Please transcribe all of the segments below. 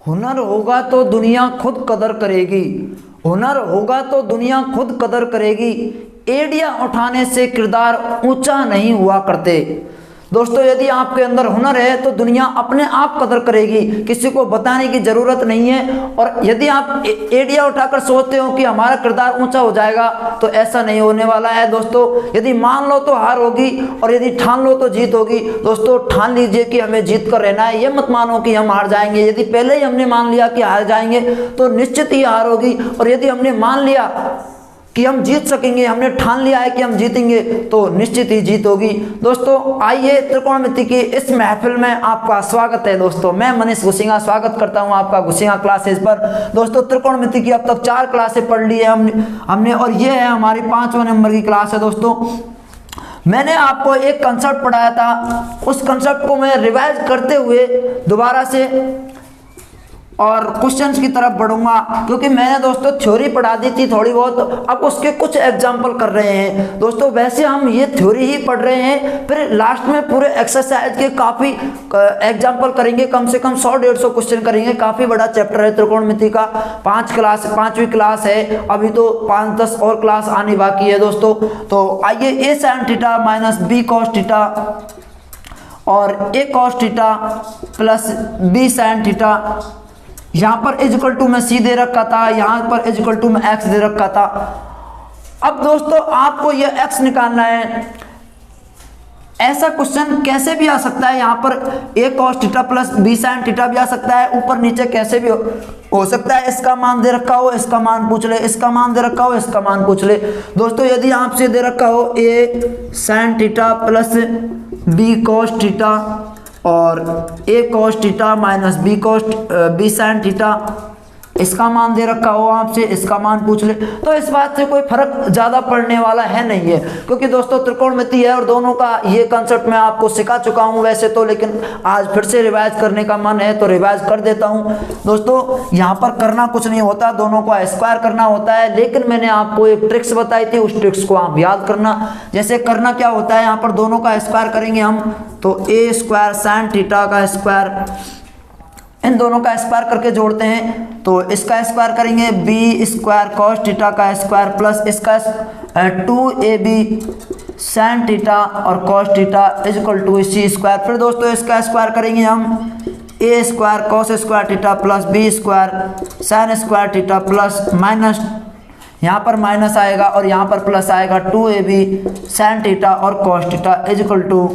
हुनर होगा तो दुनिया खुद कदर करेगी। हुनर होगा तो दुनिया खुद कदर करेगी। एड़ियां उठाने से किरदार ऊंचा नहीं हुआ करते। दोस्तों, यदि आपके अंदर हुनर है तो दुनिया अपने आप कदर करेगी, किसी को बताने की जरूरत नहीं है। और यदि आप एड़ियां उठाकर सोचते हो कि हमारा किरदार ऊंचा हो जाएगा, तो ऐसा नहीं होने वाला है। दोस्तों, यदि मान लो तो हार होगी और यदि ठान लो तो जीत होगी। दोस्तों, ठान लीजिए कि हमें जीत कर रहना है, ये मत मानो कि हम हार जाएंगे। यदि पहले ही हमने मान लिया कि हार जाएंगे तो निश्चित ही हार होगी, और यदि हमने मान लिया कि हम जीत सकेंगे, हमने ठान लिया है कि हम जीतेंगे, तो निश्चित ही जीत होगी। दोस्तों, आइए त्रिकोणमिति की इस महफिल में आपका स्वागत है। दोस्तों, मैं मनीष गुसिंगा स्वागत करता हूं आपका गुसिंगा क्लासेस पर। दोस्तों, त्रिकोणमिति की अब तक 4 क्लासें पढ़ ली है हमने और ये है हमारी 5वें नंबर की क्लास है। दोस्तों, मैंने आपको एक कंसेप्ट पढ़ाया था, उस कंसेप्ट को मैं रिवाइज करते हुए दोबारा से और क्वेश्चंस की तरफ बढ़ूंगा, क्योंकि मैंने दोस्तों थ्योरी पढ़ा दी थी थोड़ी बहुत, अब उसके कुछ एग्जाम्पल कर रहे हैं। दोस्तों, वैसे हम ये थ्योरी ही पढ़ रहे हैं, फिर लास्ट में पूरे एक्सरसाइज के काफ़ी एग्जाम्पल करेंगे, कम से कम 100-150 क्वेश्चन करेंगे। काफ़ी बड़ा चैप्टर है त्रिकोणमिति का, 5वीं क्लास है, अभी तो 5-10 और क्लास आनी बाकी है। दोस्तों, तो आइए a sin theta minus b cos theta और a cos theta plus b sin theta, यहाँ पर इक्वल टू में c दे रखा था, यहाँ पर इक्वल टू में x दे रखा था। अब दोस्तों, आपको यह x निकालना है। ऐसा क्वेश्चन कैसे भी आ सकता है, यहाँ पर a cos theta plus b sin theta भी आ सकता है, ऊपर नीचे कैसे भी हो सकता है। इसका मान दे रखा हो, इसका मान पूछ ले, इसका मान दे रखा हो, इसका मान पूछ ले। दोस्तों, यदि आपसे दे रखा हो a sin theta plus b cos theta और a cos theta minus b sin theta, इसका मान दे रखा हो आपसे, इसका मान पूछ ले, तो इस बात से कोई फर्क ज़्यादा पड़ने वाला है नहीं है, क्योंकि दोस्तों त्रिकोणमिति है और दोनों का ये कंसेप्ट मैं आपको सिखा चुका हूँ वैसे तो, लेकिन आज फिर से रिवाइज करने का मन है तो रिवाइज कर देता हूँ। दोस्तों, यहाँ पर करना कुछ नहीं होता, दोनों को स्क्वायर करना होता है, लेकिन मैंने आपको एक ट्रिक्स बताई थी, उस ट्रिक्स को आप याद करना। जैसे करना क्या होता है, यहाँ पर दोनों का स्क्वायर करेंगे हम, तो a स्क्वायर sin थीटा का स्क्वायर, इन दोनों का स्क्वायर करके जोड़ते हैं, तो इसका स्क्वायर करेंगे b स्क्वायर cos थीटा का स्क्वायर प्लस इसका 2ab sin थीटा और cos theta equal to c square. फिर दोस्तों, इसका स्क्वायर करेंगे हम a square cos square theta plus b square sin square theta plus minus, यहाँ पर माइनस आएगा और यहाँ पर प्लस आएगा 2ab sin थीटा और cos theta equal to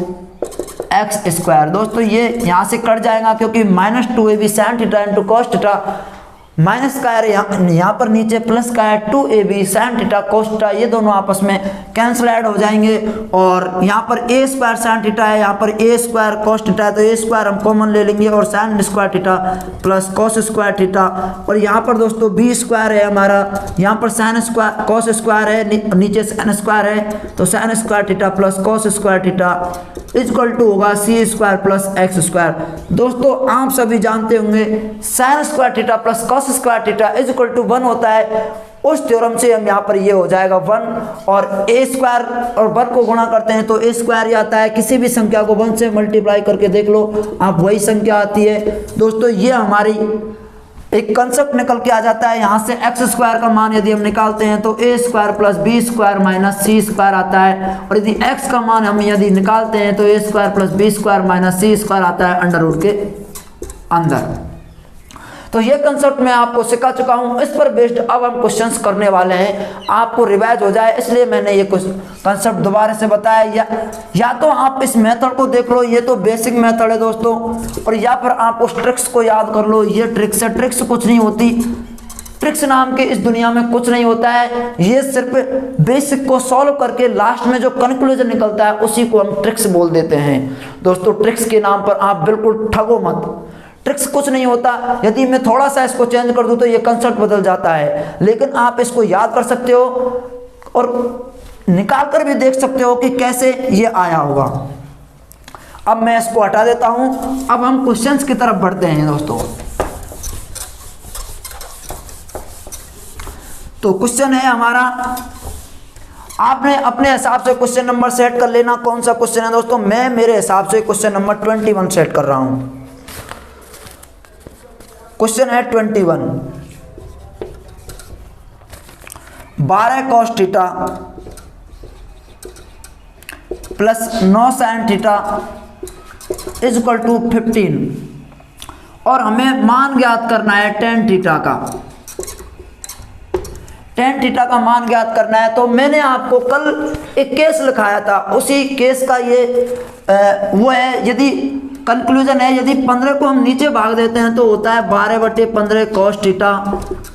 x square. दोस्तों, ये यहाँ से कट जाएगा, क्योंकि minus 2ab sin theta into cos theta minus का है, यहाँ पर नीचे प्लस का है 2ab sin theta cos theta, ये दोनों आपस में कैंसिल ऐड हो जाएंगे। और यहाँ पर a स्क्वायर sin थीटा है, यहाँ पर a स्क्वायर cos थीटा है, तो a स्क्वायर हम कॉमन ले लेंगे और sin square theta plus cos square theta. और यहाँ पर दोस्तों b स्क्वायर है हमारा, यहाँ पर sin स्क्वायर cos स्क्वायर है, नीचे sin स्क्वायर है, तो sin square theta plus cos square theta equal to होगा c square plus x square. दोस्तों, आप सभी जानते होंगे sin square theta plus cos square theta equal to 1 होता है। उस थ्योरम से हम यहाँ पर ये हो जाएगा 1 और a स्क्वायर और 1 को गुणा करते हैं तो a स्क्वायर ही आता है। किसी भी संख्या को 1 से मल्टीप्लाई करके देख लो, आप वही संख्या आती है। दोस्तों, ये हमारी एक कंसेप्ट निकल के आ जाता है। यहाँ से एक्स स्क्वायर का मान यदि हम निकालते हैं तो a square plus b square minus c square आता है, और यदि x का मान हम यदि निकालते हैं तो a square plus b square minus c square आता है अंडर रूट के अंदर। तो ये कंसेप्ट मैं आपको सिखा चुका हूँ, इस पर बेस्ड अब हम क्वेश्चंस करने वाले हैं, आपको रिवाइज हो जाए इसलिए मैंने ये कुछ कंसेप्ट दोबारा से बताया। या तो आप इस मेथड को देख लो, ये तो बेसिक मेथड है दोस्तों, और या फिर आप उस ट्रिक्स को याद कर लो, ये ट्रिक्स है। ट्रिक्स कुछ नहीं होती, ट्रिक्स नाम के इस दुनिया में कुछ नहीं होता है, ये सिर्फ बेसिक को सॉल्व करके लास्ट में जो कंक्लूजन निकलता है उसी को हम ट्रिक्स बोल देते हैं। दोस्तों, ट्रिक्स के नाम पर आप बिल्कुल ठगो मत, ट्रिक्स कुछ नहीं होता। यदि मैं थोड़ा सा इसको चेंज कर दूं तो ये कंसेप्ट बदल जाता है, लेकिन आप इसको याद कर सकते हो और निकाल कर भी देख सकते हो कि कैसे ये आया होगा। अब मैं इसको हटा देता हूं, अब हम क्वेश्चंस की तरफ बढ़ते हैं दोस्तों। तो क्वेश्चन है हमारा, आपने अपने हिसाब से क्वेश्चन नंबर सेट कर लेना। कौन सा क्वेश्चन है दोस्तों? मैं मेरे हिसाब से क्वेश्चन नंबर 21 सेट कर रहा हूं। क्वेश्चन है 21, 12 cos theta plus 9 sine theta is equal to 15 और हमें मान ज्ञात करना है tan थीटा का। tan थीटा का मान ज्ञात करना है। तो मैंने आपको कल एक केस लिखाया था, उसी केस का ये वो है, यदि कंक्लूजन है, यदि 15 को हम नीचे भाग देते हैं तो होता है 12/15 cos theta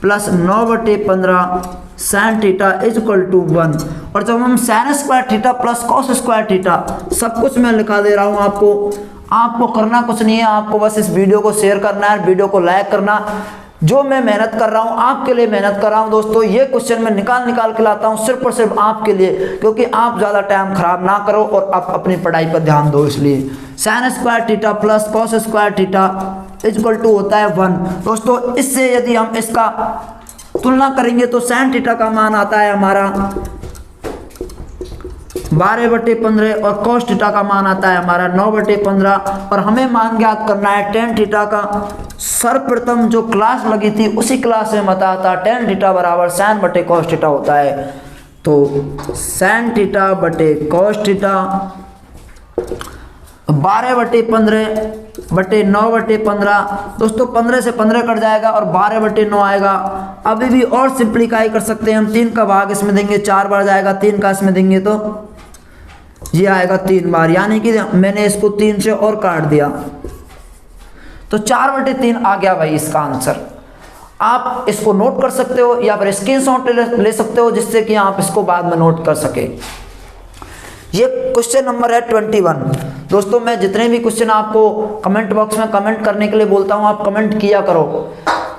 plus 9/15 sine theta is equal to 1। और जब हम sine square theta plus cos square theta, सब कुछ मैं लिखा दे रहा हूँ आपको करना कुछ नहीं है, आपको बस इस वीडियो को शेयर करना है, वीडियो को लाइक करना। जो मैं मेहनत कर रहा हूँ आपके लिए मेहनत कर रहा हूँ दोस्तों, ये क्वेश्चन मैं निकाल के लाता हूँ सिर्फ और सिर्फ आपके लिए, क्योंकि आप ज़्यादा टाइम खराब ना करो और आप अपनी पढ़ाई पर ध्यान दो। इसलिए sine square theta plus cos square theta is equal to होता है 1। दोस्तों इससे यदि हम इसका तुलना करेंगे तो साइन थीटा का मान आता है हमारा 12/15 और कॉस थीटा का मान आता है हमारा 9/15। और हमें मान ज्ञात करना है tan थीटा का। सर्वप्रथम जो क्लास लगी थी उसी क्लास में बताया था tan थीटा बराबर साइन बटे कॉस थीटा होता है। तो साइन थीटा बटे कॉस थीटा 12/15 बटे 9/15। दोस्तों 15 से 15 कट जाएगा और 12/9 आएगा। अभी भी और सिंप्लीफाई कर सकते हैं हम, 3 का भाग इसमें देंगे 4 बार जाएगा, 3 का इसमें देंगे तो ये आएगा 3 बार, यानी कि मैंने इसको 3 से और काट दिया तो 4/3 आ गया भाई इसका आंसर। आप इसको नोट कर सकते हो या फिर स्क्रीनशॉट ले सकते हो, जिससे कि आप इसको बाद में नोट कर सके। ये क्वेश्चन नंबर है 21। दोस्तों मैं जितने भी क्वेश्चन आपको कमेंट बॉक्स में कमेंट करने के लिए बोलता हूँ, आप कमेंट किया करो,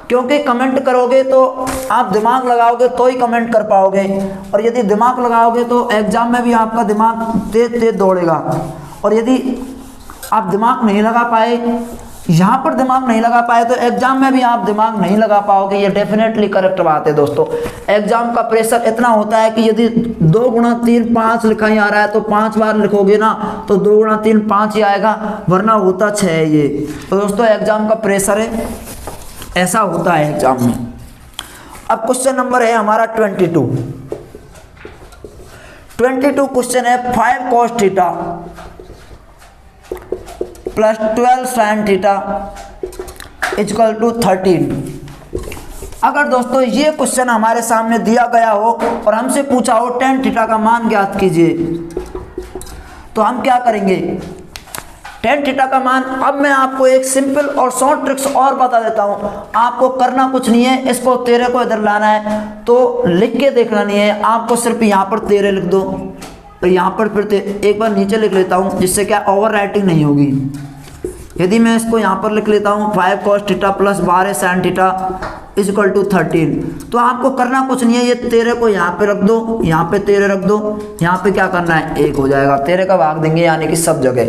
क्योंकि कमेंट करोगे तो आप दिमाग लगाओगे तो ही कमेंट कर पाओगे, और यदि दिमाग लगाओगे तो एग्जाम में भी आपका दिमाग तेज दौड़ेगा। और यदि आप दिमाग नहीं लगा पाए, यहाँ पर दिमाग नहीं लगा पाए, तो एग्जाम में भी आप दिमाग नहीं लगा पाओगे। ये डेफिनेटली करेक्ट बात है दोस्तों। एग्जाम का प्रेशर इतना होता है कि यदि 2 गुणा 3 5 लिखा ही आ रहा है तो 5 बार लिखोगे ना तो 2 गुणा 3 5 ही आएगा, वरना होता 6 है ये। तो दोस्तों एग्जाम का प्रेशर है, ऐसा होता है एग्जाम में। अब क्वेश्चन नंबर है हमारा 22 क्वेश्चन है 5 cos theta plus 12 sine theta equal to 13। अगर दोस्तों ये क्वेश्चन हमारे सामने दिया गया हो और हमसे पूछा हो tan थीटा का मान ज्ञात कीजिए, तो हम क्या करेंगे? tan थीटा का मान, अब मैं आपको एक सिंपल और शॉर्ट ट्रिक्स और बता देता हूं। आपको करना कुछ नहीं है, इसको 13 को इधर लाना है, तो लिख के देखना नहीं है आपको, सिर्फ यहाँ पर 13 लिख दो, तो यहाँ पर फिर एक बार नीचे लिख लेता हूँ, जिससे क्या ओवर राइटिंग नहीं होगी। यदि मैं इसको यहाँ पर लिख लेता हूँ 5 cos theta plus 12 sine theta is equal to 13, तो आपको करना कुछ नहीं है, ये 13 को यहाँ पे रख दो, यहाँ पे 13 रख दो, यहाँ पे क्या करना है 1 हो जाएगा, 13 का भाग देंगे यानी कि सब जगह।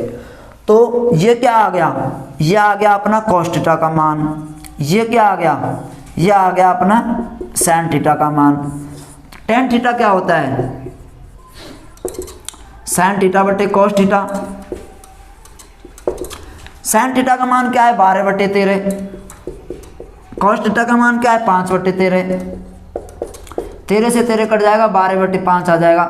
तो ये क्या आ गया? ये आ गया अपना cos थीटा का मान। ये क्या आ गया? ये आ गया अपना साइन थीटा का मान। tan थीटा क्या होता है? साइन थीटा बटे cos थीटा। साइन थीटा का मान क्या है? 12/13। cos थीटा का मान क्या है? 5/13। 13 से 13 कट जाएगा, 12/5 आ जाएगा।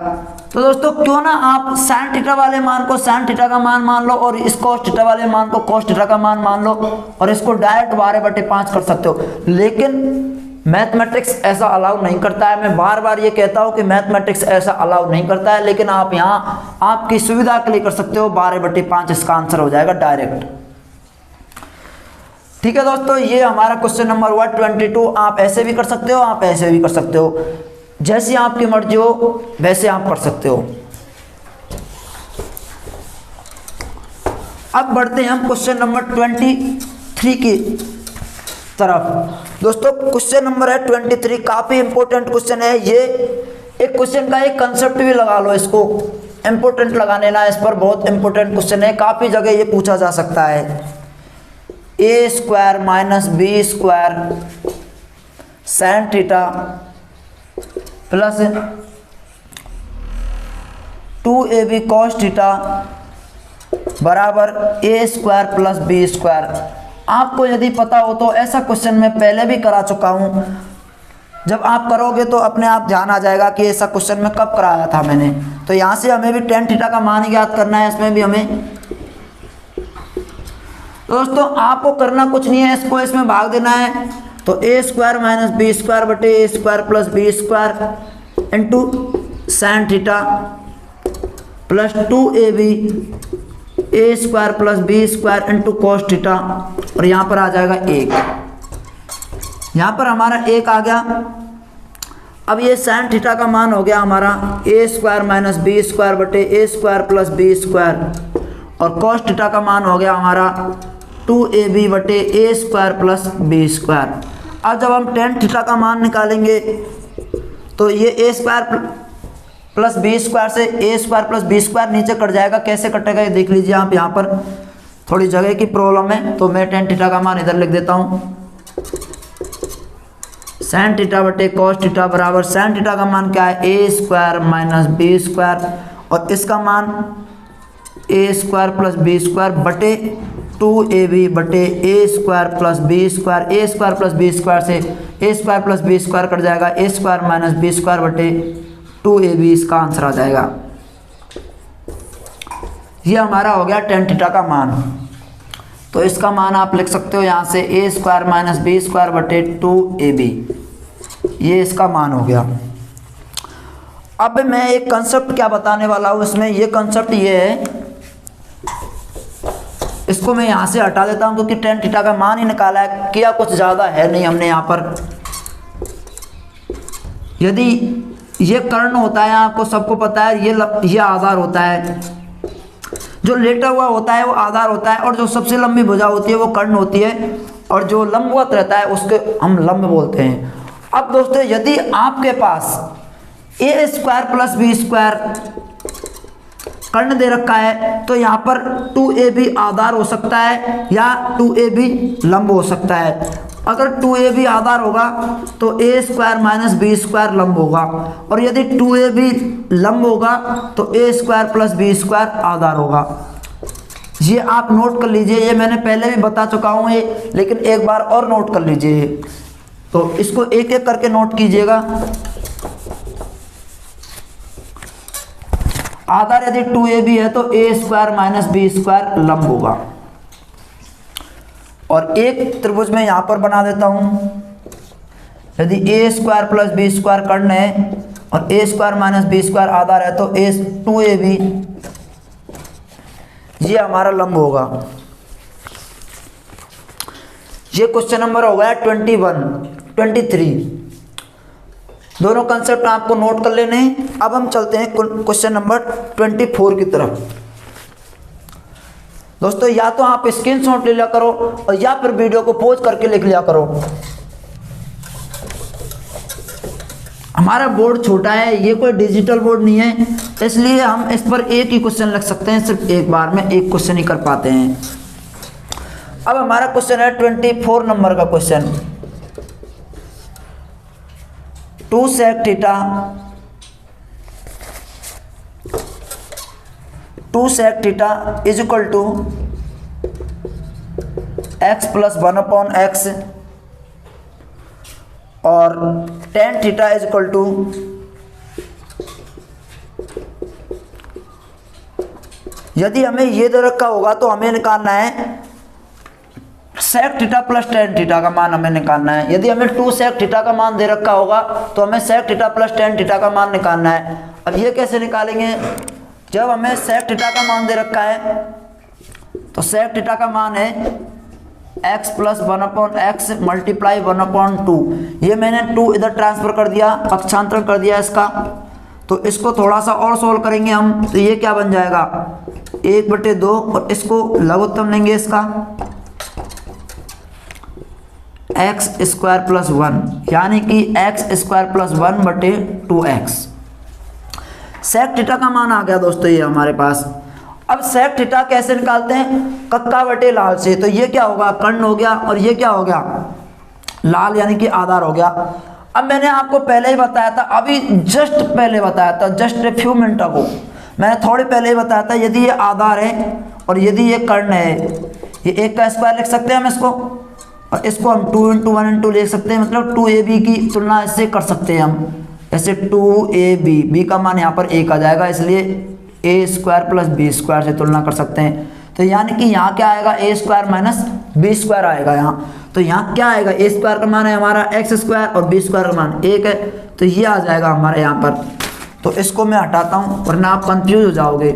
तो दोस्तों क्यों ना आप साइन थीटा वाले मान को साइन थीटा का मान लो, और इस cos थीटा वाले मान को cos थीटा का मान लो, और इसको डायरेक्ट 12/5 कर सकते हो। लेकिन मैथमेटिक्स ऐसा अलाउ नहीं करता है। मैं बार बार ये कहता हूँ कि मैथमेटिक्स ऐसा अलाउ नहीं करता है, लेकिन आप यहाँ आपकी सुविधा के लिए कर सकते हो। 12/5 इसका आंसर हो जाएगा डायरेक्ट। ठीक है दोस्तों, ये हमारा क्वेश्चन नंबर हुआ 22। आप ऐसे भी कर सकते हो, आप ऐसे भी कर सकते हो, जैसी आपकी मर्जी हो वैसे आप कर सकते हो। अब बढ़ते हैं हम क्वेश्चन नंबर 23 की तरफ। दोस्तों क्वेश्चन नंबर है 23, काफी इंपॉर्टेंट क्वेश्चन है ये। एक क्वेश्चन का एक कंसेप्ट भी लगा लो, इसको इंपॉर्टेंट लगा लेना, इस पर बहुत इंपॉर्टेंट क्वेश्चन है, काफी जगह ये पूछा जा सकता है। a² minus b² sign theta plus 2ab cos theta बराबर a² प्लस b²। आपको यदि पता हो तो ऐसा क्वेश्चन मैं पहले भी करा चुका हूँ, जब आप करोगे तो अपने आप ध्यान आ जाएगा कि ऐसा क्वेश्चन मैं कब कराया था मैंने। तो यहाँ से हमें भी tan थीटा का मान ज्ञात करना है, इसमें भी हमें। दोस्तों आपको करना कुछ नहीं है, इसको इसमें भाग देना है। तो A square minus B square बटे A square plus B square into sine theta plus 2ab A square plus B square into cos theta, और यहाँ पर आ जाएगा 1। यहाँ पर हमारा 1 आ गया। अब ये साइन थीटा का मान हो गया हमारा ए स्क्वायर माइनस बी स्क्वायर बटे A square plus B square, और कॉस थीटा का मान हो गया हमारा 2ab बटे A square plus B square. अब जब हम tan थीटा का मान निकालेंगे तो ये ए स्क्वायर प्लस बी स्क्वायर से A square plus B square नीचे कट जाएगा। कैसे कटेगा ये देख लीजिए आप, यहाँ पर थोड़ी जगह की प्रॉब्लम है तो मैं tan थीटा का मान इधर लिख देता हूँ। साइन थीटा बटे कॉस थीटा बराबर साइन थीटा का मान क्या है, A square minus B square, और इसका मान A square plus B square बटे 2ab बटे A square plus B square. A square plus B square से A square plus B square cut जाएगा, A square minus B square बटे 2ab इसका answer आ जाएगा। ये हमारा हो गया tan थीटा का मान। तो इसका मान आप लिख सकते हो यहाँ से A square minus B square बटे 2ab, ये इसका मान हो गया। अब मैं एक कंसेप्ट क्या बताने वाला हूँ इसमें, ये कंसेप्ट ये है, इसको मैं यहाँ से हटा देता हूँ क्योंकि tan थीटा का मान ही निकाला है, किया कुछ ज़्यादा है नहीं हमने यहाँ पर। यदि ये कर्ण होता है, आपको सबको पता है, ये आधार होता है, जो लेटा हुआ होता है वो आधार होता है, और जो सबसे लंबी भुजा होती है वो कर्ण होती है, और जो लंबवत रहता है उसके हम लंब बोलते हैं। अब दोस्तों यदि आपके पास ए स्क्वायर प्लस बी स्क्वायर कर्ण दे रखा है तो यहाँ पर 2ab आधार हो सकता है या 2ab लंब हो सकता है। अगर 2ab आधार होगा तो A square minus B square लंब होगा, और यदि 2ab लंब होगा तो A square plus B square आधार होगा। ये आप नोट कर लीजिए, ये मैंने पहले भी बता चुका हूँ ये, लेकिन एक बार और नोट कर लीजिए। तो इसको एक एक करके नोट कीजिएगा। आधार यदि 2ab है तो A square minus B square लंब होगा, और एक त्रिभुज में यहां पर बना देता हूं। यदि ए स्क्वायर प्लस बी स्क्वायर कर्ण है और ए स्क्वायर माइनस बी स्क्वायर आधार है तो ए 2ab ये हमारा लंब होगा। ये क्वेश्चन नंबर हो गया 23। दोनों कंसेप्ट आपको नोट कर लेने हैं। अब हम चलते हैं क्वेश्चन नंबर 24 की तरफ। दोस्तों या तो आप स्क्रीनशॉट ले लिया करो और या फिर वीडियो को पॉज करके लिख लिया करो। हमारा बोर्ड छोटा है, ये कोई डिजिटल बोर्ड नहीं है, इसलिए हम इस पर एक ही क्वेश्चन लिख सकते हैं, सिर्फ एक बार में एक क्वेश्चन ही कर पाते हैं। अब हमारा क्वेश्चन है 24 नंबर का question. 2 sec theta 2 sec theta is equal to x plus 1/x और tan theta is equal to यदि हमें ये दे रखा होगा तो हमें निकालना है sec theta plus tan theta का मान हमें निकालना है। यदि हमें 2 sec थीटा का मान दे रखा होगा तो हमें sec theta plus tan theta का मान निकालना है। अब ये कैसे निकालेंगे, जब हमें sec थीटा का मान दे रखा है तो sec थीटा का मान है x प्लस 1/x मल्टीप्लाई 1/2। ये मैंने 2 इधर ट्रांसफर कर दिया, पक्षांतरण कर दिया इसका। तो इसको थोड़ा सा और सोल्व करेंगे हम, तो ये क्या बन जाएगा 1/2, और इसको लघुत्तम लेंगे इसका x स्क्वायर प्लस 1, यानी कि x square plus 1/2x। sec theta का मान आ गया दोस्तों ये हमारे पास। अब sec थीटा कैसे निकालते हैं, कक्का बटे लाल से। तो ये क्या होगा, कर्ण हो गया, और ये क्या हो गया, लाल यानी कि आधार हो गया। अब मैंने आपको पहले ही बताया था, अभी जस्ट पहले बताया था, जस्ट फ्यू मिनट अगो मैंने थोड़े पहले ही बताया था, यदि ये आधार है और यदि ये कर्ण है, ये 1 का स्क्वायर लिख सकते हैं हम इसको, और इसको हम 2 इंटू 1 इंटू लिख सकते हैं, मतलब 2ab की तुलना इससे कर सकते हैं हम। ऐसे 2ab, b का मान यहाँ पर 1 आ जाएगा, इसलिए a square plus b square से तुलना कर सकते हैं। तो यानी कि यहाँ क्या आएगा, a square minus b square आएगा यहाँ। तो यहाँ क्या आएगा, a स्क्वायर का मान है हमारा x स्क्वायर और b स्क्वायर का मान 1 है, तो ये आ जाएगा हमारे यहाँ पर। तो इसको मैं हटाता हूँ वरना आप कंफ्यूज हो जाओगे।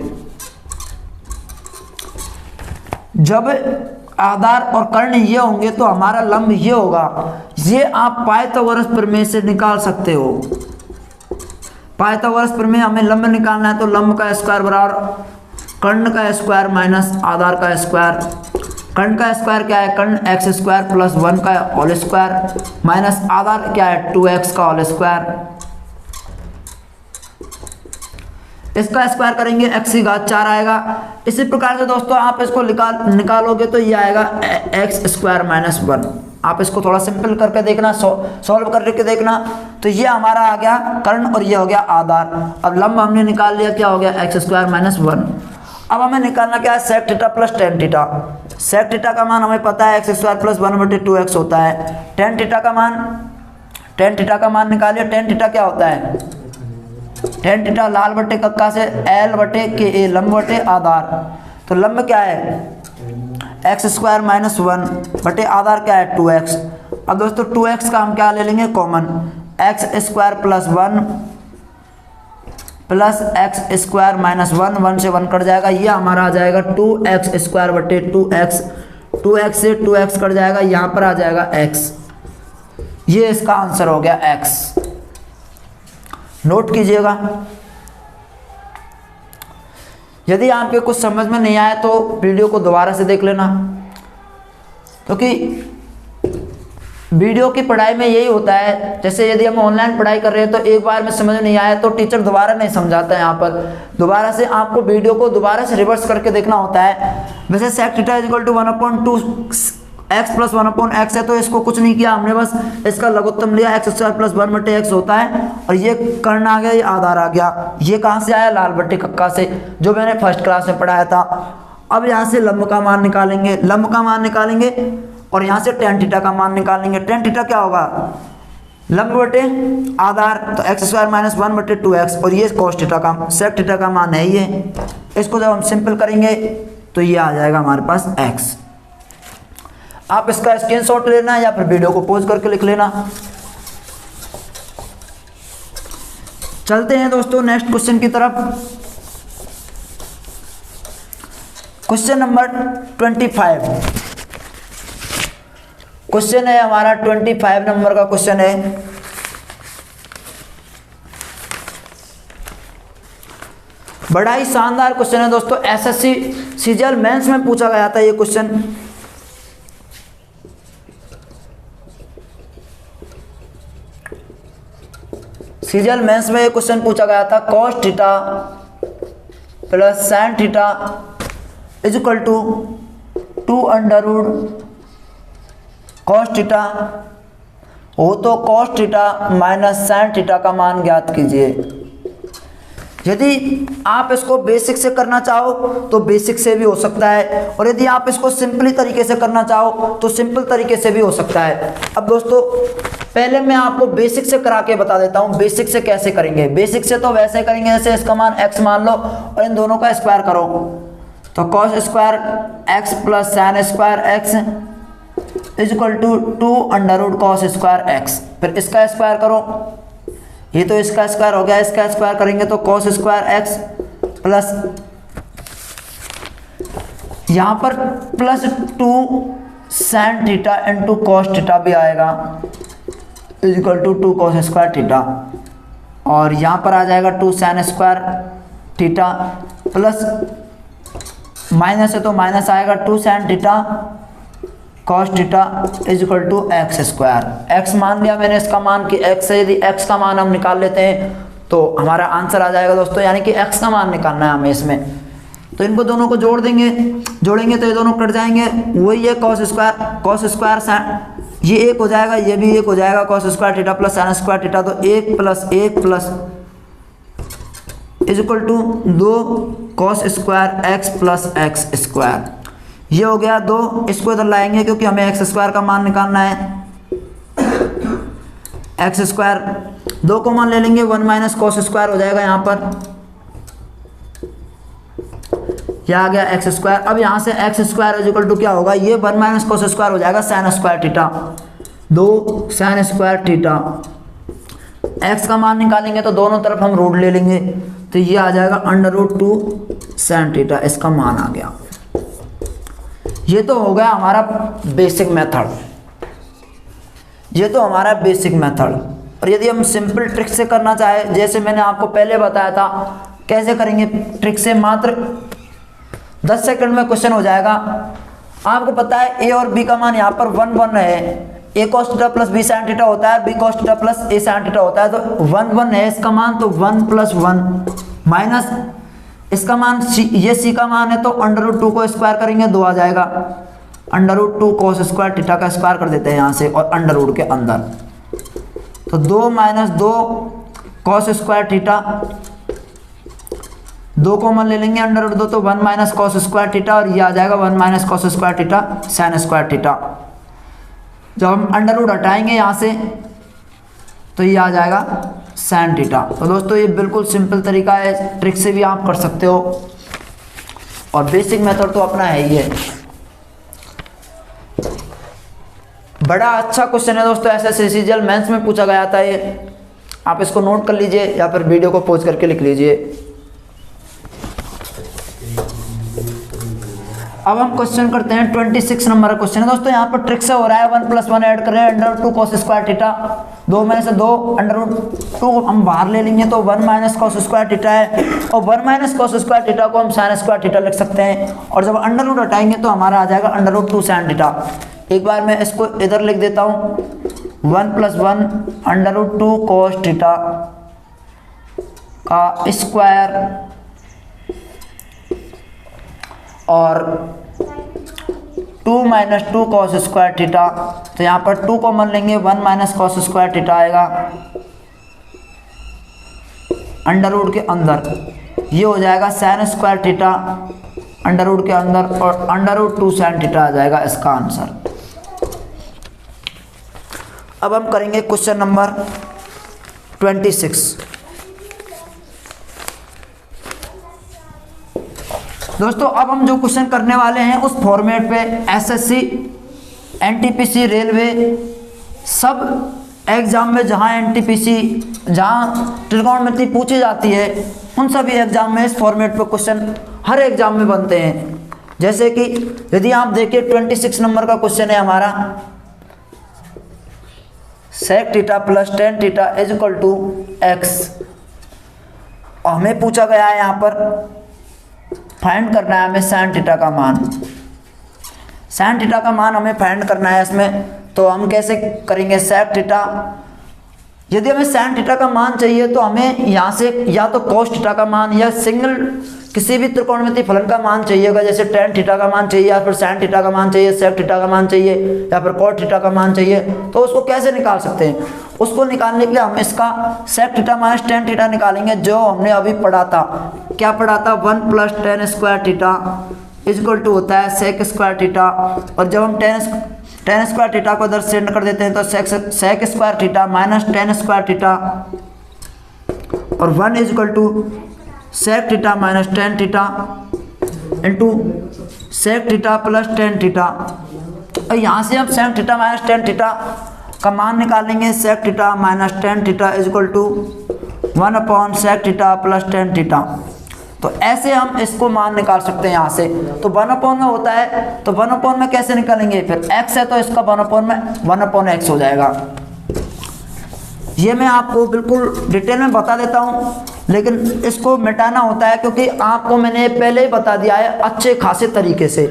जब आधार और कर्ण ये होंगे तो हमारा लंब ये होगा। ये आप पाइथागोरस प्रमेय से निकाल सकते हो। पाइथागोरस प्रमेय हमें लंब निकालना है, तो लंब का स्क्वायर बराबर कर्ण का स्क्वायर माइनस आधार का स्क्वायर। कर्ण का स्क्वायर क्या है, कर्ण एक्स स्क्वायर प्लस 1 का होल स्क्वायर माइनस आधार क्या है 2x का होल स्क्वायर। इसका स्क्वायर करेंगे x की घात 4 आएगा। इसी प्रकार से दोस्तों आप इसको निकालोगे तो ये आएगा x स्क्वायर माइनस 1। आप इसको थोड़ा सिंपल करके देखना, सॉल्व करके देखना। तो ये हमारा आ गया कर्ण और ये हो गया आधार। अब लंब हमने निकाल लिया, क्या हो गया x स्क्वायर माइनस 1। अब हमें निकालना क्या है, sec theta plus tan theta. Sec theta का मान हमें पता है x स्क्वायर प्लस 1/2x होता है। टेन थीटा का मान निकालिए। टेन थीटा क्या होता है, टेन थीटा लाल बटे कक्का से l बटे के ए, लंब बटे आधार। तो लंब क्या है एक्स स्क्वायर माइनस 1 बटे आधार क्या है 2x। अब दोस्तों 2x का हम क्या ले लेंगे common, x square plus 1 plus x square minus 1, 1 से 1 कट जाएगा, ये हमारा आ जाएगा 2x स्क्वायर बटे 2x। 2x से 2x कट जाएगा, यहाँ पर आ जाएगा x। ये इसका आंसर हो गया x। नोट कीजिएगा। यदि आपके कुछ समझ में नहीं आया तो वीडियो को दोबारा से देख लेना, क्योंकि वीडियो की पढ़ाई में यही होता है। जैसे यदि हम ऑनलाइन पढ़ाई कर रहे हैं तो एक बार में समझ नहीं आया तो टीचर दोबारा नहीं समझाता है। यहाँ पर दोबारा से आपको वीडियो को दोबारा से रिवर्स करके देखना होता है। वैसे sec theta equal to 1/2 x plus 1/x है, तो इसको कुछ नहीं किया हमने, बस इसका लघुत्तम लिया, एक्स स्क्वायर प्लस 1/x होता है। और ये कर्ण आ गया, ये आधार आ गया। ये कहाँ से आया, लाल बट्टे कक्का से, जो मैंने फर्स्ट क्लास में पढ़ाया था। अब यहाँ से लंब का मान निकालेंगे, और यहाँ से टेन थीटा का मान निकालेंगे। टेन थीटा क्या होगा, लंब बटे आधार, तो एक्स स्क्वायर माइनस 1/2x, और ये कॉस थीटा का, सेक थीटा का मान है ये। इसको जब हम सिंपल करेंगे तो ये आ जाएगा हमारे पास x। आप इसका स्क्रीनशॉट लेना या फिर वीडियो को पॉज करके लिख लेना। चलते हैं दोस्तों नेक्स्ट क्वेश्चन की तरफ। Question number 25। क्वेश्चन है हमारा 25 नंबर का क्वेश्चन है। बड़ा ही शानदार क्वेश्चन है दोस्तों। एसएससी सीजीएल मेंस में पूछा गया था ये क्वेश्चन। सीजीएल मेंस में ये क्वेश्चन पूछा गया था, cos theta plus sine theta is equal to 2 cos theta हो तो cos theta minus sine theta का मान ज्ञात कीजिए। यदि आप इसको बेसिक से करना चाहो तो बेसिक से भी हो सकता है, और यदि आप इसको सिंपली तरीके से करना चाहो तो सिंपल तरीके से भी हो सकता है। अब दोस्तों पहले मैं आपको बेसिक से करा के बता देता हूँ बेसिक से कैसे करेंगे। बेसिक से तो वैसे करेंगे जैसे इसका मान x मान लो और इन दोनों का स्क्वायर करो, तो cos square x plus sine square x is equal to 2 cos square x। फिर इसका स्क्वायर करो, ये तो इसका स्क्वायर हो गया, इसका स्क्वायर करेंगे तो कॉस स्क्वायर x प्लस यहाँ पर plus 2 sine theta into cos theta भी आएगा is equal to 2 cos square theta, और यहाँ पर आ जाएगा 2 sine square theta plus minus है तो माइनस आएगा 2 sine theta cos theta is equal to x square. X मान लिया मैंने इसका मान कि एक्स है, यदि एक्स का मान हम निकाल लेते हैं तो हमारा आंसर आ जाएगा दोस्तों, यानी कि एक्स का मान निकालना है हमें इसमें। तो इनको दोनों को जोड़ेंगे तो ये दोनों कट जाएंगे, वही है कॉस स्क्वायर साइन, ये एक हो जाएगा, ये भी एक हो जाएगा, cos square theta plus sine square theta, तो 1 plus is equal to 2 cos square x plus x square. ये हो गया 2, इसको इधर लाएंगे क्योंकि हमें एक्स स्क्वायर का मान निकालना है। एक्स स्क्वायर 2 को मान ले लेंगे, 1 माइनस कॉस स्क्वायर हो जाएगा यहाँ पर, यह आ गया एक्स स्क्वायर। अब यहाँ से x square is equal to क्या होगा, ये 1 माइनस कॉस स्क्वायर हो जाएगा sine square theta, 2 sine square theta. X का मान निकालेंगे तो दोनों तरफ हम रूट ले लेंगे, तो ये आ जाएगा √2 साइन थीटा, इसका मान आ गया। ये तो हो गया हमारा बेसिक मेथड, ये तो हमारा बेसिक मेथड। और यदि हम सिंपल ट्रिक से करना चाहे, जैसे मैंने आपको पहले बताया था कैसे करेंगे ट्रिक से, मात्र 10 सेकंड में क्वेश्चन हो जाएगा। आपको पता है ए और बी का मान यहाँ पर 1 1 है, A cos theta plus B sine theta होता है, B cos theta plus A sine theta होता है, तो 1 1 है इसका मान, तो 1 + 1 माइनस इसका मान ये सी का मान है, तो √2 को स्क्वायर करेंगे 2 आ जाएगा, √2 cos स्क्वायर थीटा का स्क्वायर कर देते हैं यहाँ से, और अंडर के अंदर, तो 2 - 2 cos स्क्वायर थीटा, 2 कॉमन ले लेंगे, √2 तो 1 माइनस cos स्क्वायर थीटा, और ये आ जाएगा 1 minus cos square theta sine square theta. जब हम अंडर हटाएंगे यहाँ से तो ये आ जाएगा साइन थीटा। तो दोस्तों ये बिल्कुल सिंपल तरीका है, ट्रिक से भी आप कर सकते हो, और बेसिक मेथड तो अपना है ही है। बड़ा अच्छा क्वेश्चन है दोस्तों, SSC मेंस में पूछा गया था ये, आप इसको नोट कर लीजिए या फिर वीडियो को पॉज करके लिख लीजिए। अब हम क्वेश्चन करते हैं 26 नंबर का क्वेश्चन है दोस्तों। यहाँ पर ट्रिक से हो रहा है, 1 + 1 ऐड कर रहे हैं, √2 cos स्क्वायर थीटा, 2 में से 2 √2 हम बाहर ले लेंगे, तो 1 माइनस cos स्क्वायर थीटा है, और 1 माइनस cos स्क्वायर थीटा को हम साइन स्क्वायर थीटा लिख सकते हैं, और जब अंडर हटाएंगे तो हमारा आ जाएगा √2 साइन थीटा। एक बार मैं इसको इधर लिख देता हूँ, 1 + 1 √2 cos थीटा का स्क्वायर, और 2 - 2 cos स्क्वायर थीटा, तो यहाँ पर 2 कॉमन लेंगे, 1 माइनस cos स्क्वायर थीटा आएगा अंडर के अंदर, ये हो जाएगा साइन स्क्वायर थीटा अंडर के अंदर, और √2 साइन थीटा आ जाएगा इसका आंसर। अब हम करेंगे क्वेश्चन नंबर 26। दोस्तों अब हम जो क्वेश्चन करने वाले हैं उस फॉर्मेट पे SSC, NTPC, रेलवे, सब एग्जाम में जहां NTPC, जहां त्रिकोणमिति पूछी जाती है, उन सभी एग्जाम में इस फॉर्मेट पे क्वेश्चन हर एग्जाम में बनते हैं। जैसे कि यदि आप देखिए 26 नंबर का क्वेश्चन है हमारा, sec theta plus tan theta is equal to x। हमें पूछा गया है यहाँ पर फाइंड करना है हमें साइन थीटा का मान, साइन थीटा का मान हमें फाइंड करना है इसमें। तो हम कैसे करेंगे, sec थीटा, यदि हमें साइन थीटा का मान चाहिए तो हमें यहाँ से या तो cos थीटा का मान या सिंगल किसी भी त्रिकोणमिति फलन का मान चाहिएगा, जैसे tan थीटा का मान चाहिए, या फिर sin थीटा का मान चाहिए, sec थीटा का मान चाहिए, या फिर cot थीटा का मान चाहिए। तो उसको कैसे निकाल सकते हैं, उसको निकालने के लिए हम इसका sec theta minus tan theta निकालेंगे, जो हमने अभी पढ़ा था। क्या पढ़ा था, 1 + tan square theta is equal to होता है sec स्क्वायर थीटा, और जब हम tan स्क्वायर थीटा को इधर सेंड कर देते हैं तो sec square theta minus tan square theta, और 1 is equal to sec theta minus tan theta into sec theta plus tan theta. और यहाँ से हम sec theta minus tan theta का मान निकालेंगे, sec theta minus tan theta is equal to 1/sec theta plus tan theta. तो ऐसे हम इसको मान निकाल सकते हैं यहाँ से। तो 1/में होता है, तो 1/में में कैसे निकालेंगे, फिर x है तो इसका 1/में 1/x हो जाएगा। ये मैं आपको बिल्कुल डिटेल में बता देता हूँ, लेकिन इसको मिटाना होता है क्योंकि आपको मैंने पहले ही बता दिया है अच्छे खासे तरीके से।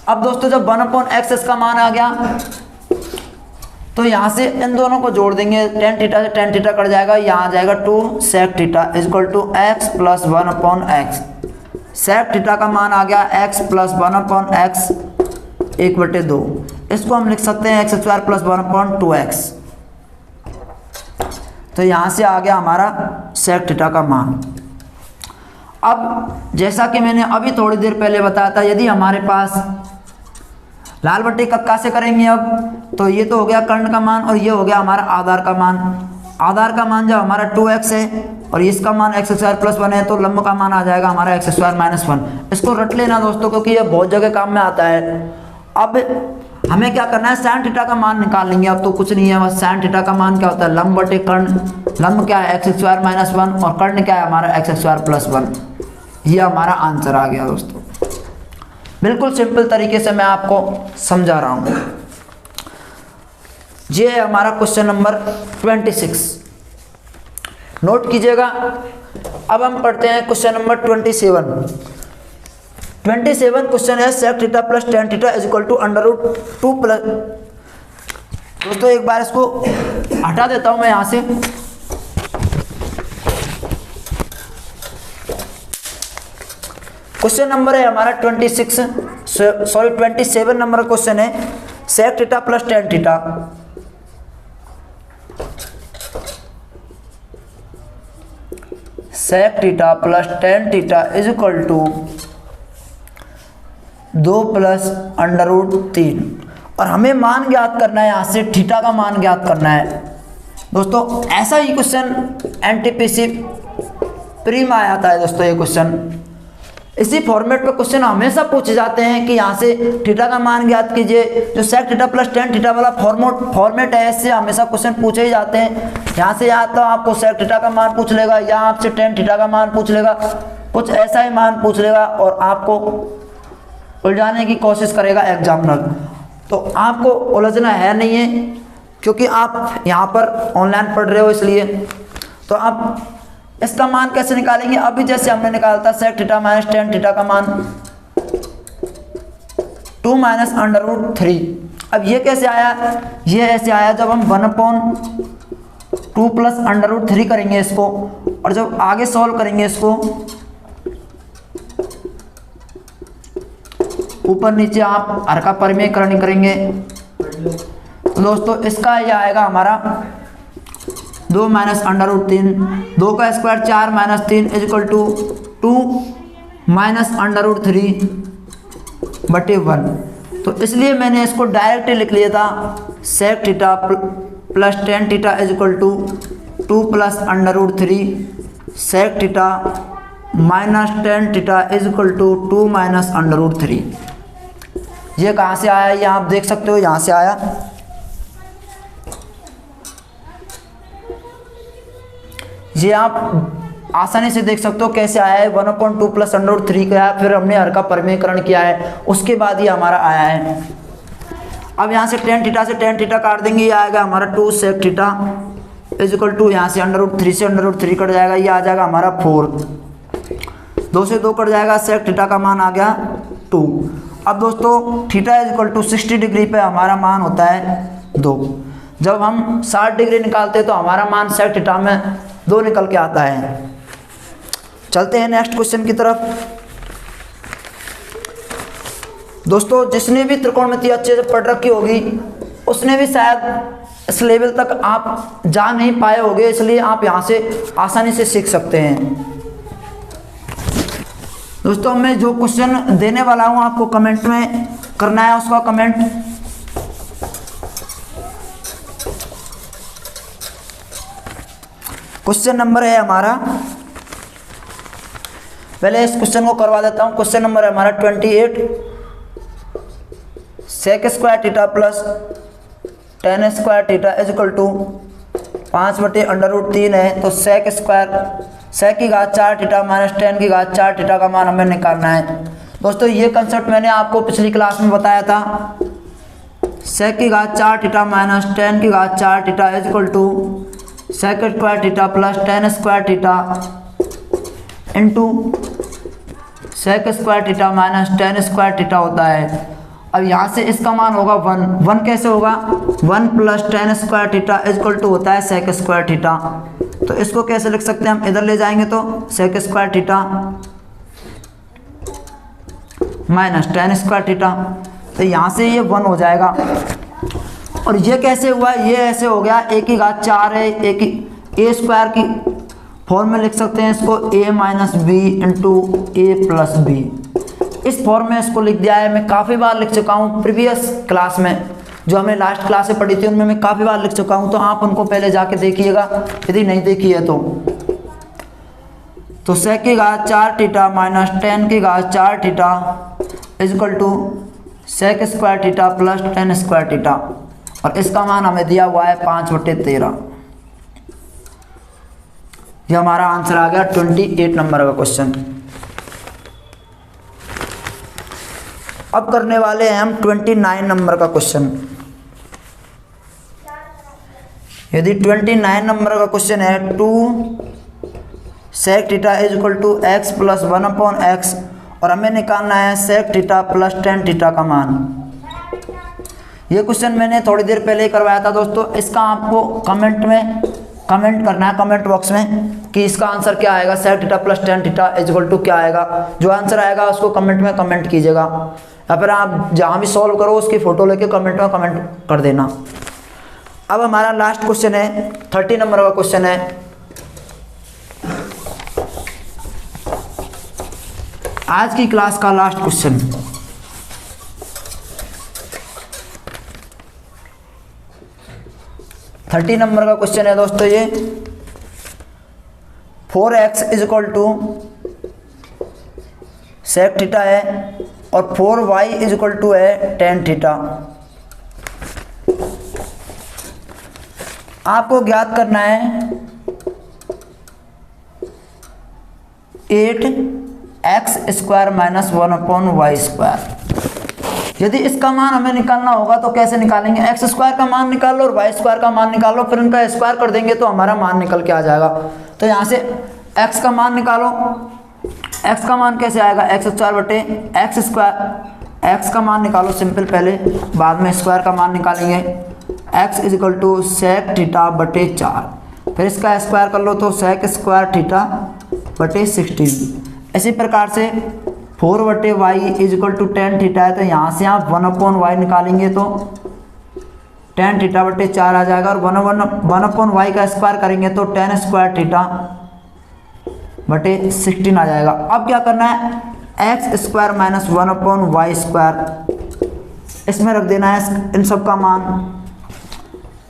अब दोस्तों जब 1/x इसका मान आ गया तो यहाँ से इन दोनों को जोड़ देंगे, tan थीटा से tan थीटा कट जाएगा, यहाँ आ जाएगा 2 sec theta is equal to x plus 1/x। sec theta का मान आ गया x प्लस 1/x 1/2। इसको हम लिख सकते हैं x² प्लस 1/2x। तो यहाँ से आ गया हमारा sec थीटा का मान। अब जैसा कि मैंने अभी थोड़ी देर पहले बताया था, यदि हमारे पास लाल बट्टी कक्का से करेंगे अब, तो ये तो हो गया कर्ण का मान और ये हो गया हमारा आधार का मान। आधार का मान जब हमारा 2x है और इसका मान x स्क्वायर प्लस 1 है तो लंब का मान आ जाएगा हमारा x स्क्वायर माइनस 1। इसको रट लेना दोस्तों क्योंकि ये बहुत जगह काम में आता है। अब हमें क्या करना है, साइन थीटा का मान निकाल लेंगे। अब तो कुछ नहीं है, बस साइन थीटा का मान क्या होता है, लंब बटे कर्ण। लंब क्या है x स्क्वायर माइनस 1 और कर्ण क्या है हमारा x स्क्वायर प्लस 1। ये हमारा आंसर आ गया दोस्तों। बिल्कुल सिंपल तरीके से मैं आपको समझा रहा हूँ। ये है हमारा क्वेश्चन नंबर 26, नोट कीजिएगा। अब हम पढ़ते हैं क्वेश्चन नंबर 27। 27 क्वेश्चन है sec theta plus tan theta is equal to √2 plus. दोस्तों एक बार इसको हटा देता हूं मैं यहां से। क्वेश्चन नंबर है हमारा 27 नंबर क्वेश्चन है sec theta plus tan theta. Sec theta plus tan theta is equal to 2 plus √3 और हमें मान ज्ञात करना है, यहाँ से थीटा का मान ज्ञात करना है। दोस्तों ऐसा ही क्वेश्चन एनटीपीसी प्री में आया था दोस्तों। ये क्वेश्चन इसी फॉर्मेट पे क्वेश्चन हमेशा पूछे जाते हैं कि यहाँ से थीटा का मान ज्ञात कीजिए। जो sec theta plus tan theta वाला फॉर्मेट है, इससे हमेशा क्वेश्चन पूछे ही जाते हैं। यहाँ से या तो आपको सेक थीटा का मान पूछ लेगा या आपसे टेन थीटा का मान पूछ लेगा, कुछ ऐसा ही मान पूछ लेगा और आपको उलझाने की कोशिश करेगा एग्जामिनर। तो आपको उलझना है नहीं है क्योंकि आप यहाँ पर ऑनलाइन पढ़ रहे हो, इसलिए। तो आप इसका मान कैसे निकालेंगे, अभी जैसे हमने निकाला था sec theta minus tan theta का मान 2 माइनस √3। अब ये कैसे आया, ये ऐसे आया जब हम 1/2 प्लस √3 करेंगे इसको, और जब आगे सॉल्व करेंगे इसको ऊपर नीचे आप हर का परिमेयकरण करेंगे तो दोस्तों इसका ये आएगा हमारा 2 माइनस √3। 2 का square 4 minus 3 is equal to 2 minus √3 बटे 1। तो इसलिए मैंने इसको डायरेक्ट लिख लिया था sec theta plus tan theta is equal to 2 plus √3 sec theta minus tan theta is equal to 2 minus √3। ये कहाँ से आया, ये आप देख सकते हो, यहाँ से आया। ये आप आसानी से देख सकते हो कैसे आया है। 1/2 प्लस √3 का है, फिर हमने हर का परिमेयकरण किया है, उसके बाद ये हमारा आया है। अब यहाँ से टेन थीटा से टेन थीटा काट देंगे, ये आएगा हमारा 2 sec theta is equal to, यहाँ से √3 से √3 कट जाएगा, ये आ जाएगा हमारा 4। 2 से 2 कट जाएगा, सेक थीटा का मान आ गया 2। अब दोस्तों theta is equal to 60 degree पे हमारा मान होता है 2। जब हम 60 डिग्री निकालते हैं तो हमारा मान सेक थीटा में 2 निकल के आता है। चलते हैं नेक्स्ट क्वेश्चन की तरफ। दोस्तों जिसने भी त्रिकोणमिति अच्छे से पढ़ रखी होगी उसने भी शायद इस लेवल तक आप जा नहीं पाए होंगे, इसलिए आप यहाँ से आसानी से सीख सकते हैं। दोस्तों मैं जो क्वेश्चन देने वाला हूँ आपको कमेंट में करना है, उसका कमेंट क्वेश्चन नंबर है हमारा, पहले इस क्वेश्चन को करवा देता हूँ। क्वेश्चन नंबर है हमारा 28। Sec square theta plus tan square theta is equal to 5/√3 है। तो सेक स्क्वायर सेक की घात 4 थीटा माइनस टेन की घात 4 थीटा का मान हमें निकालना है। दोस्तों ये कंसेप्ट मैंने आपको पिछली क्लास में बताया था। सेक की घात 4 थीटा माइनस टेन की घात 4 theta is equal to sec square theta plus tan square theta into sec square theta minus tan square theta होता है। अब यहाँ से इसका मान होगा 1 कैसे होगा, 1 plus tan square theta is equal to होता है सेक स्क्वायर थीटा। तो इसको कैसे लिख सकते हैं, हम इधर ले जाएंगे तो sec square theta minus tan square theta, तो यहाँ से ये 1 हो जाएगा। और ये कैसे हुआ, ये ऐसे हो गया, a की घात 4 है, a स्क्वायर की फॉर्म में लिख सकते हैं इसको a minus B into a plus B. इस फॉर्म में इसको लिख दिया है। मैं काफ़ी बार लिख चुका हूँ प्रीवियस क्लास में, जो हमें लास्ट क्लास से पढ़ी थी उनमें मैं काफ़ी बार लिख चुका हूँ, तो आप उनको पहले जाके देखिएगा यदि नहीं देखी है तो sec की घात 4 थीटा माइनस tan की घात 4 theta is equal to sec square theta plus tan square theta, और इसका मान हमें दिया हुआ है 5/13। ये हमारा आंसर आ गया 28 नंबर का क्वेश्चन। अब करने वाले हैं हम 29 नंबर का क्वेश्चन। यदि 29 नंबर का क्वेश्चन है 2 sec theta is equal to x plus 1/x, और हमें निकालना है sec theta plus tan theta का मान। ये क्वेश्चन मैंने थोड़ी देर पहले ही करवाया था दोस्तों। इसका आपको कमेंट में कमेंट करना है, कमेंट बॉक्स में, कि इसका आंसर क्या आएगा, sec theta plus tan theta is equal to क्या आएगा। जो आंसर आएगा उसको कमेंट में कमेंट कीजिएगा, या फिर आप जहाँ भी सॉल्व करो उसकी फ़ोटो लेके कमेंट में कमेंट कर देना। अब हमारा लास्ट क्वेश्चन है 30 नंबर का क्वेश्चन है। आज की क्लास का लास्ट क्वेश्चन। थर्टी नंबर का क्वेश्चन है दोस्तों ये। 4x is equal to sec theta है और 4y इज इक्वल टू है tan थीटा। आपको ज्ञात करना है 8x स्क्वायर माइनस 1/y²। यदि इसका मान हमें निकालना होगा तो कैसे निकालेंगे, एक्स स्क्वायर का मान निकाल लो और वाई स्क्वायर का मान निकाल लो, फिर उनका स्क्वायर कर देंगे तो हमारा मान निकल के आ जाएगा। तो यहाँ से एक्स का मान निकालो। एक्स का मान कैसे आएगा, एक्स स्क्वायर बटे एक्स स्क्वायर। एक्स का मान निकालो सिंपल पहले, बाद में स्क्वायर का मान निकालेंगे। X is equal to sec theta बटे 4, फिर इसका स्क्वायर कर लो तो sec स्क्वायर थीटा बटे 16। इसी प्रकार से 4/y is equal to tan theta है, तो यहाँ से आप 1/y निकालेंगे तो tan थीटा बटे 4 आ जाएगा, और 1/y का स्क्वायर करेंगे तो tan स्क्वायर थीटा बटे 16 आ जाएगा। अब क्या करना है, एक्स स्क्वायर माइनस 1/y², इसमें रख देना है इन सब का मान।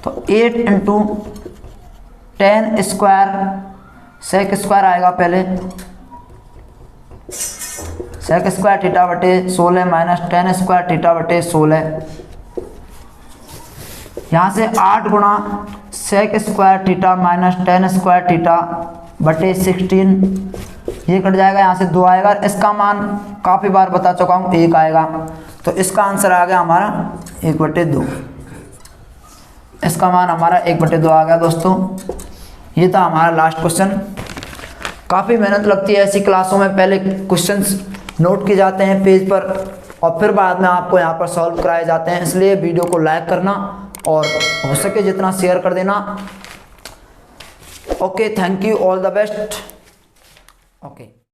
तो 8 into tan square sec square आएगा पहले, sec स्क्वायर थीटा बटे 16 माइनस tan स्क्वायर थीटा बटे 16। यहाँ से 8 गुणा sec square theta minus tan square theta बटे 16, ये कट जाएगा, यहाँ से 2 आएगा। इसका मान काफ़ी बार बता चुका हूँ 1 आएगा, तो इसका आंसर आ गया हमारा 1/2। इसका मान हमारा 1/2 आ गया दोस्तों। ये था हमारा लास्ट क्वेश्चन। काफ़ी मेहनत लगती है ऐसी क्लासों में, पहले क्वेश्चंस नोट किए जाते हैं पेज पर और फिर बाद में आपको यहाँ पर सॉल्व कराए जाते हैं। इसलिए वीडियो को लाइक करना और हो सके जितना शेयर कर देना। Okay, thank you, all the best. Okay.